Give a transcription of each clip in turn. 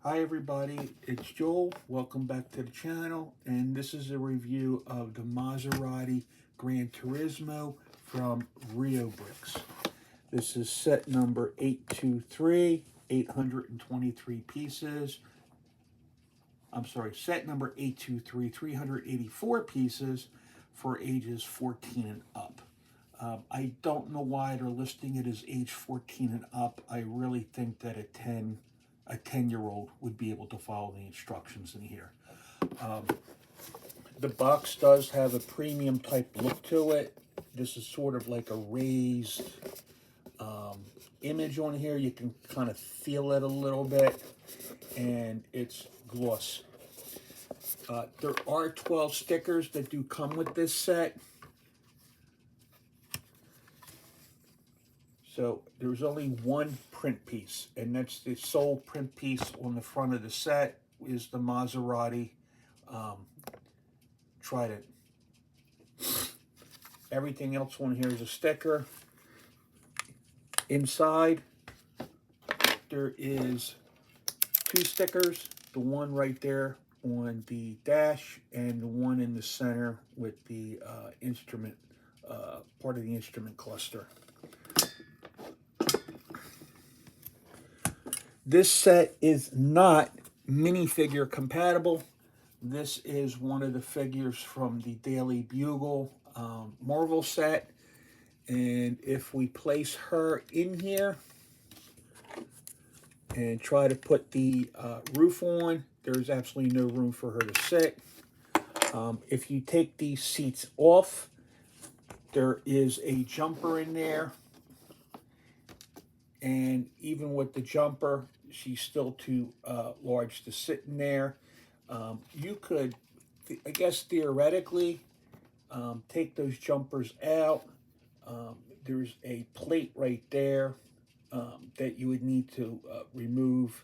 Hi everybody, it's Joel. Welcome back to the channel, and this is a review of the Maserati GranTourismo from Reobrix. This is set number 823, 823 pieces. I'm sorry, set number 823, 384 pieces for ages 14 and up. I don't know why they're listing it as age 14 and up. I really think that a 10-year-old would be able to follow the instructions in here. The box does have a premium type look to it. This is sort of like a raised image on here. You can kind of feel it a little bit, and it's gloss. There are 12 stickers that do come with this set. So there's only one print piece, and that's the sole print piece on the front of the set is the Maserati Trident. Everything else on here is a sticker. Inside, there is two stickers, the one right there on the dash and the one in the center with the instrument, part of the instrument cluster. This set is not minifigure compatible. This is one of the figures from the Daily Bugle Marvel set. And if we place her in here and try to put the roof on, there's absolutely no room for her to sit. If you take these seats off, there is a jumper in there. And even with the jumper, she's still too large to sit in there. You could, I guess theoretically, take those jumpers out. There's a plate right there that you would need to remove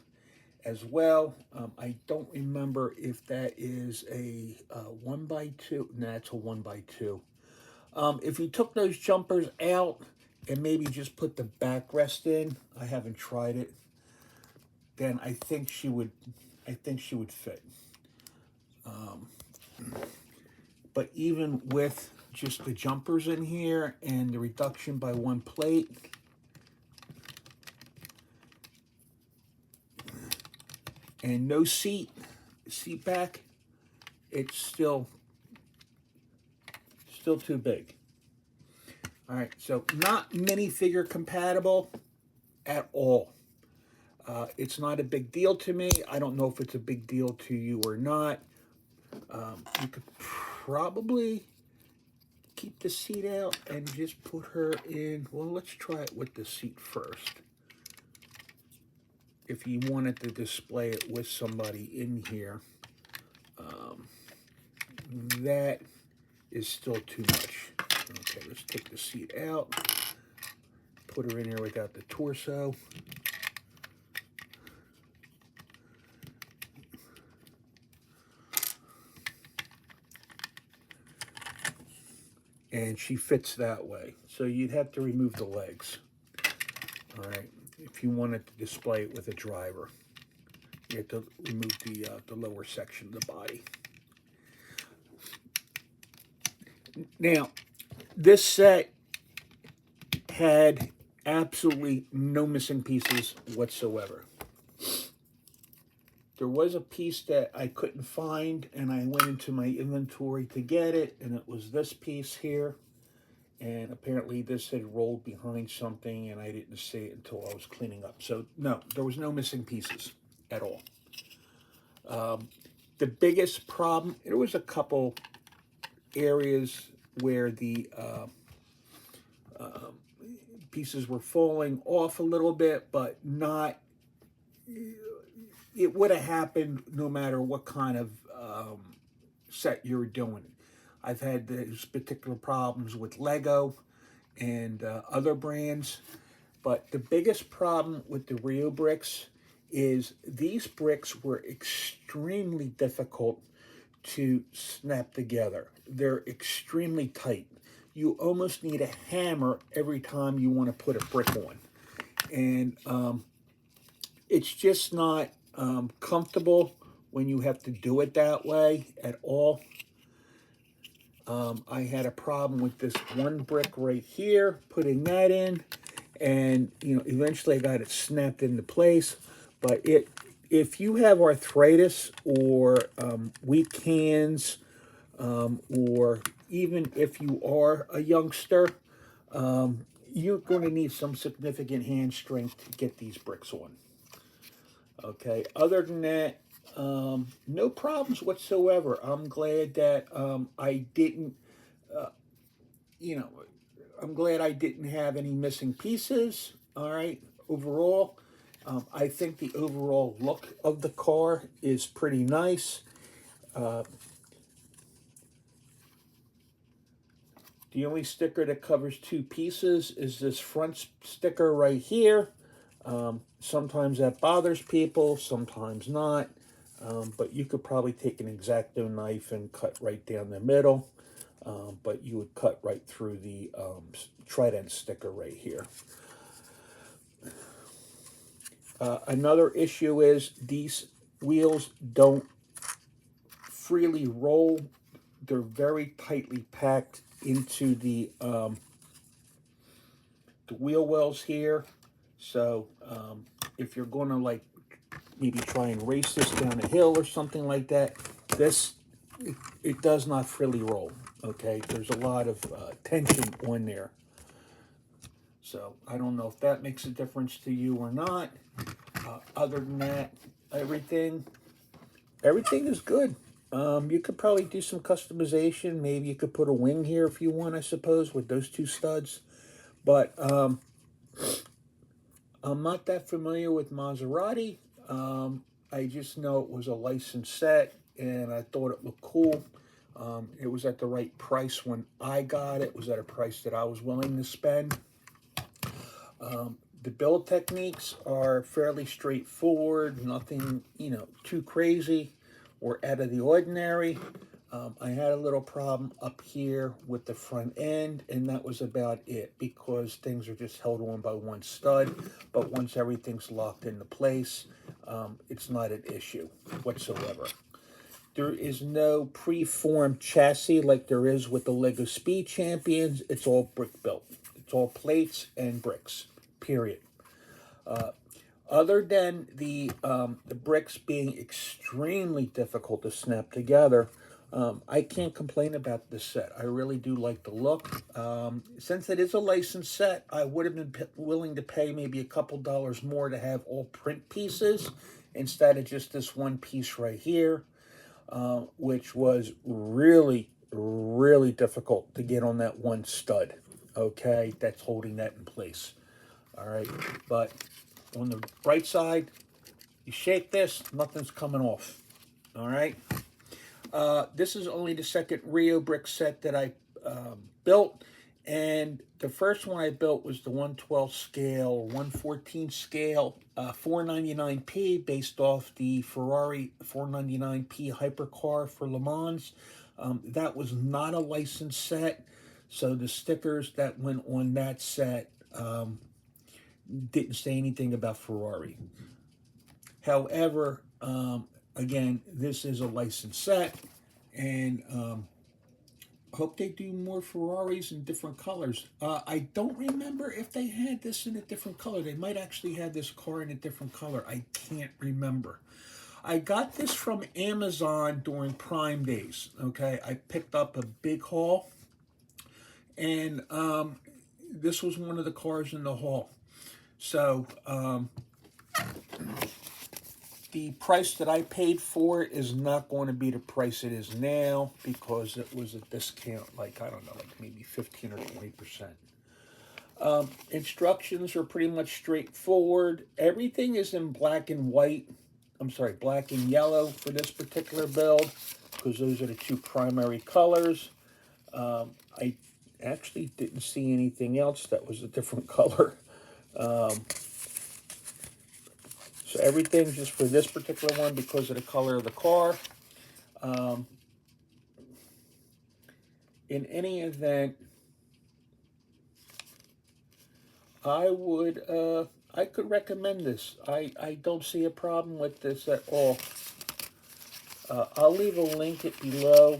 as well. I don't remember if that is a 1x2. No, that's a 1x2. If you took those jumpers out and maybe just put the backrest in, I haven't tried it, then I think she would fit. But even with just the jumpers in here and the reduction by one plate, and no seat back, it's still too big. All right, so not minifigure compatible at all. It's not a big deal to me. I don't know if it's a big deal to you or not. You could probably keep the seat out and just put her in. Well, let's try it with the seat first. If you wanted to display it with somebody in here, that is still too much. Okay, let's take the seat out. Put her in here without the torso. And she fits that way. So you'd have to remove the legs. All right, if you wanted to display it with a driver, you have to remove the lower section of the body. Now, this set had absolutely no missing pieces whatsoever. There was a piece that I couldn't find, and I went into my inventory to get it, and it was this piece here. And apparently this had rolled behind something, and I didn't see it until I was cleaning up. So, no, there was no missing pieces at all. The biggest problem, there was a couple areas where the pieces were falling off a little bit, but not, it would have happened no matter what kind of set you're doing. I've had those particular problems with Lego and other brands, but the biggest problem with the Reobrix is these bricks were extremely difficult to snap together. They're extremely tight. You almost need a hammer every time you want to put a brick on. And it's just not comfortable when you have to do it that way at all. I had a problem with this one brick right here, putting that in, and eventually I got it snapped into place. But if you have arthritis or weak hands, or even if you are a youngster, you're going to need some significant hand strength to get these bricks on. Okay, other than that, no problems whatsoever. I'm glad that I didn't, you know, I'm glad I didn't have any missing pieces. All right, overall, I think the overall look of the car is pretty nice. The only sticker that covers two pieces is this front sticker right here. Sometimes that bothers people, sometimes not. But you could probably take an X-Acto knife and cut right down the middle. But you would cut right through the trident sticker right here. Another issue is these wheels don't freely roll. They're very tightly packed into the wheel wells here. So if you're going to like maybe try and race this down a hill or something like that, it does not freely roll. Okay, there's a lot of tension on there. So I don't know if that makes a difference to you or not. Other than that, everything is good. You could probably do some customization. Maybe you could put a wing here if you want, I suppose, with those two studs. But I'm not that familiar with Maserati. I just know it was a licensed set, and I thought it looked cool. It was at the right price when I got it. It was at a price that I was willing to spend. The build techniques are fairly straightforward. Nothing, too crazy or out of the ordinary. I had a little problem up here with the front end, and that was about it, because things are just held on by one stud. But once everything's locked into place, it's not an issue whatsoever. There is no preformed chassis like there is with the Lego Speed Champions. It's all brick built. It's all plates and bricks, period. Other than the bricks being extremely difficult to snap together, I can't complain about this set. I really do like the look. Since it is a licensed set, I would have been willing to pay maybe a couple dollars more to have all print pieces instead of just this one piece right here, which was really, really difficult to get on that one stud. Okay, that's holding that in place. All right, but on the bright side, you shake this, nothing's coming off. All right. This is only the second Reobrix set that I built, and the first one I built was the 112 scale, 114 scale, 499p, based off the Ferrari 499p hypercar for Le Mans. That was not a licensed set, so the stickers that went on that set didn't say anything about Ferrari. However, again, this is a licensed set, and hope they do more Ferraris in different colors. I don't remember if they had this in a different color. They might actually have this car in a different color. I can't remember. I got this from Amazon during Prime Days. Okay, I picked up a big haul, and this was one of the cars in the haul. So the price that I paid for it is not going to be the price it is now, because it was a discount, like, I don't know, like maybe 15 or 20%. Instructions are pretty much straightforward. Everything is in black and white. I'm sorry, black and yellow for this particular build, because those are the two primary colors. I actually didn't see anything else that was a different color. So everything just for this particular one because of the color of the car. In any event, I would I could recommend this. I don't see a problem with this at all. I'll leave a link it below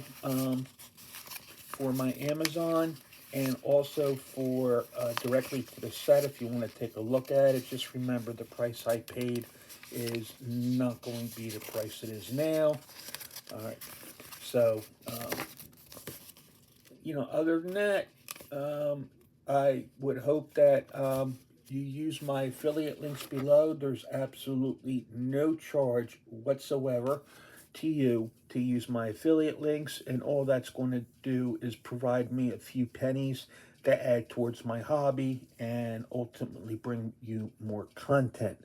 for my Amazon, and also for directly to the set if you want to take a look at it. Just remember, the price I paid is not going to be the price it is now. All right. So, other than that, I would hope that you use my affiliate links below. There's absolutely no charge whatsoever to you to use my affiliate links, and all that's going to do is provide me a few pennies to add towards my hobby and ultimately bring you more content.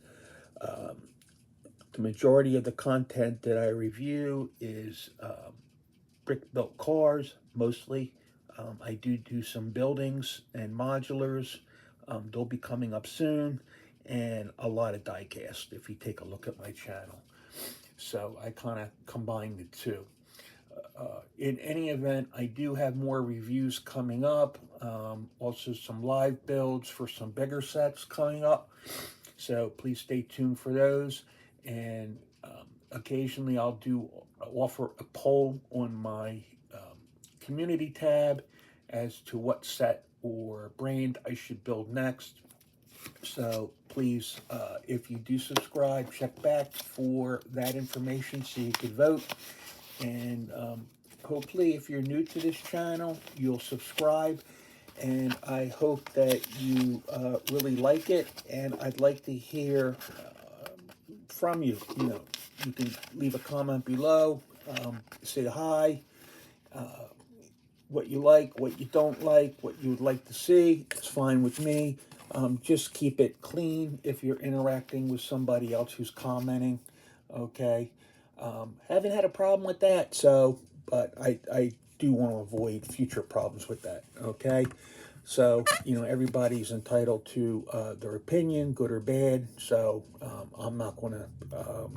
The majority of the content that I review is brick built cars, mostly. I do some buildings and modulars. They'll be coming up soon, and a lot of diecast if you take a look at my channel. So I kind of combine the two. In any event, I do have more reviews coming up. Also some live builds for some bigger sets coming up. So please stay tuned for those. And occasionally I'll offer a poll on my community tab as to what set or brand I should build next. So please, if you do subscribe, check back for that information so you can vote. And hopefully, if you're new to this channel, you'll subscribe. And I hope that you really like it. And I'd like to hear from you. You can leave a comment below, say hi, what you like, what you don't like, what you would like to see. It's fine with me. Just keep it clean if you're interacting with somebody else who's commenting. Okay. Haven't had a problem with that, but I do want to avoid future problems with that. Okay. So, everybody's entitled to their opinion, good or bad. So, I'm not going to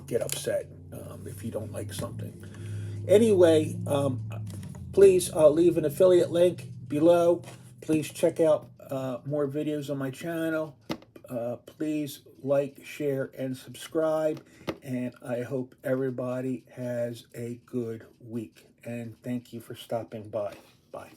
get upset if you don't like something. Anyway, please, I'll leave an affiliate link below. Please check out more videos on my channel. Please like, share, and subscribe. And I hope everybody has a good week. And thank you for stopping by. Bye.